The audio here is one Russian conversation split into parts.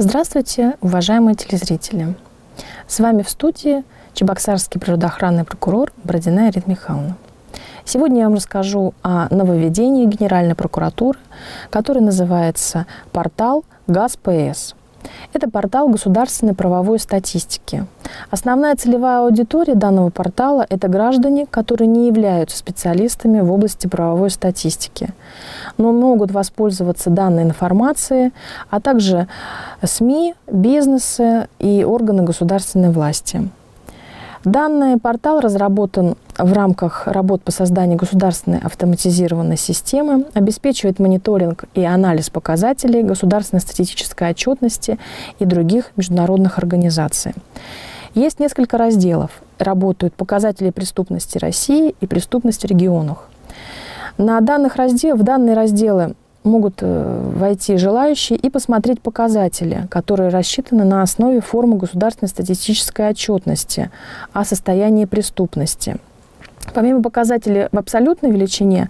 Здравствуйте, уважаемые телезрители! С вами в студии чебоксарский природоохранный прокурор Бородина Ирина Михайловна. Сегодня я вам расскажу о нововведении Генеральной прокуратуры, который называется портал ГАЗ-ПС. Это портал государственной правовой статистики. Основная целевая аудитория данного портала – это граждане, которые не являются специалистами в области правовой статистики, но могут воспользоваться данной информацией, а также СМИ, бизнесы и органы государственной власти. Данный портал разработан в рамках работ по созданию государственной автоматизированной системы, обеспечивает мониторинг и анализ показателей государственной статистической отчетности и других международных организаций. Есть несколько разделов. Работают показатели преступности России и преступности в регионах. В данные разделы могут войти желающие и посмотреть показатели, которые рассчитаны на основе формы государственной статистической отчетности о состоянии преступности. Помимо показателей в абсолютной величине,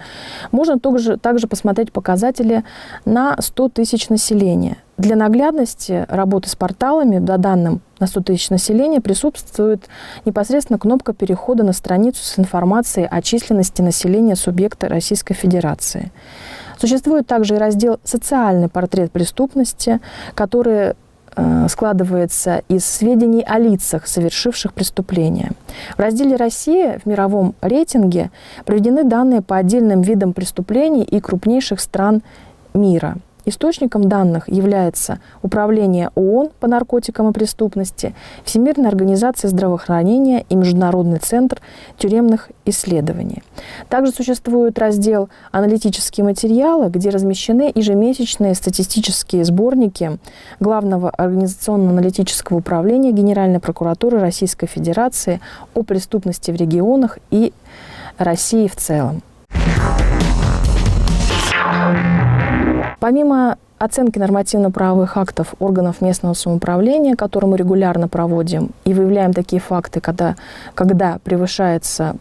можно также посмотреть показатели на 100 тысяч населения. Для наглядности работы с порталами по данным на 100 тысяч населения присутствует непосредственно кнопка перехода на страницу с информацией о численности населения субъекта Российской Федерации. Существует также и раздел «Социальный портрет преступности», который складывается из сведений о лицах, совершивших преступления. В разделе «Россия» в мировом рейтинге приведены данные по отдельным видам преступлений и крупнейших стран мира. Источником данных является Управление ООН по наркотикам и преступности, Всемирная организация здравоохранения и Международный центр тюремных исследований. Также существует раздел «Аналитические материалы», где размещены ежемесячные статистические сборники Главного организационно-аналитического управления Генеральной прокуратуры Российской Федерации о преступности в регионах и России в целом. Помимо оценки нормативно-правовых актов органов местного самоуправления, которые мы регулярно проводим, и выявляем такие факты, когда превышается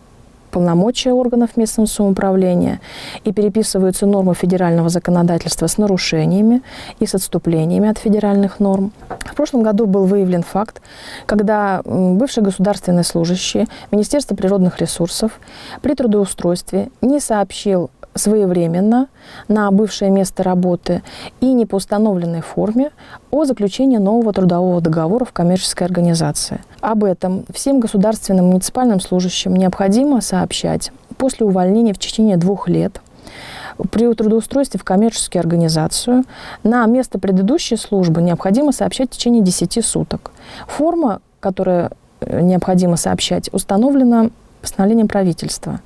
полномочия органов местного самоуправления и переписываются нормы федерального законодательства с нарушениями и с отступлениями от федеральных норм. В прошлом году был выявлен факт, когда бывший государственный служащий Министерства природных ресурсов при трудоустройстве не сообщил своевременно на бывшее место работы и не по установленной форме о заключении нового трудового договора в коммерческой организации. Об этом всем государственным муниципальным служащим необходимо сообщать после увольнения в течение 2 лет при трудоустройстве в коммерческую организацию. На место предыдущей службы необходимо сообщать в течение 10 суток. Форма, которую необходимо сообщать, установлена постановлением правительства.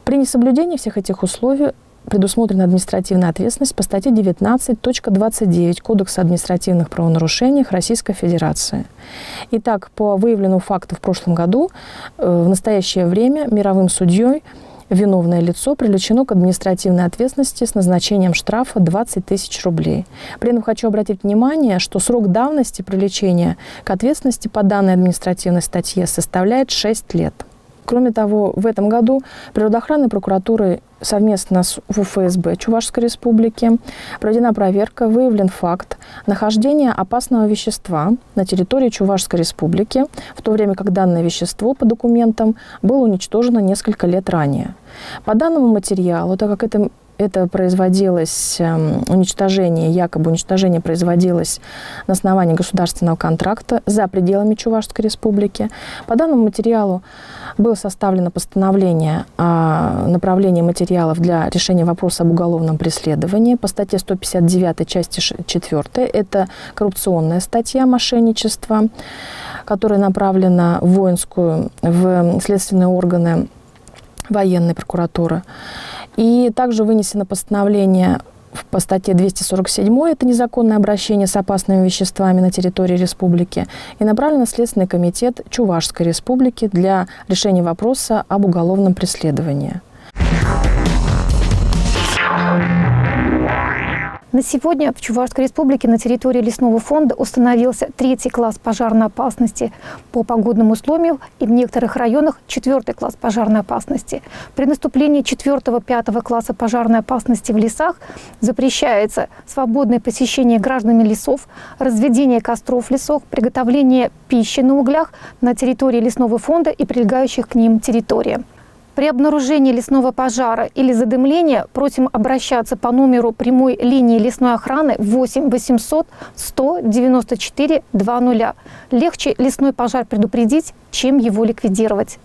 При несоблюдении всех этих условий предусмотрена административная ответственность по статье 19.29 Кодекса административных правонарушений Российской Федерации. Итак, по выявленному факту в прошлом году, в настоящее время мировым судьей виновное лицо привлечено к административной ответственности с назначением штрафа 20 тысяч рублей. При этом хочу обратить внимание, что срок давности привлечения к ответственности по данной административной статье составляет 6 лет. Кроме того, в этом году природоохранной прокуратурой совместно с УФСБ Чувашской Республики проведена проверка, выявлен факт нахождения опасного вещества на территории Чувашской Республики, в то время как данное вещество по документам было уничтожено несколько лет ранее. По данному материалу, так как это производилось, якобы уничтожение производилось на основании государственного контракта за пределами Чувашской Республики. По данному материалу было составлено постановление о направлении материалов для решения вопроса об уголовном преследовании по статье 159 части 4. Это коррупционная статья мошенничества, которая направлена в следственные органы военной прокуратуры. И также вынесено постановление по статье 247, это незаконное обращение с опасными веществами на территории республики, и направлено в Следственный комитет Чувашской Республики для решения вопроса об уголовном преследовании. На сегодня в Чувашской республике на территории лесного фонда установился 3-й класс пожарной опасности по погодным условиям и в некоторых районах 4-й класс пожарной опасности. При наступлении 4-5 класса пожарной опасности в лесах запрещается свободное посещение гражданами лесов, разведение костров в лесах, приготовление пищи на углях на территории лесного фонда и прилегающих к ним территориям. При обнаружении лесного пожара или задымления просим обращаться по номеру прямой линии лесной охраны 8 800 194 20. Легче лесной пожар предупредить, чем его ликвидировать.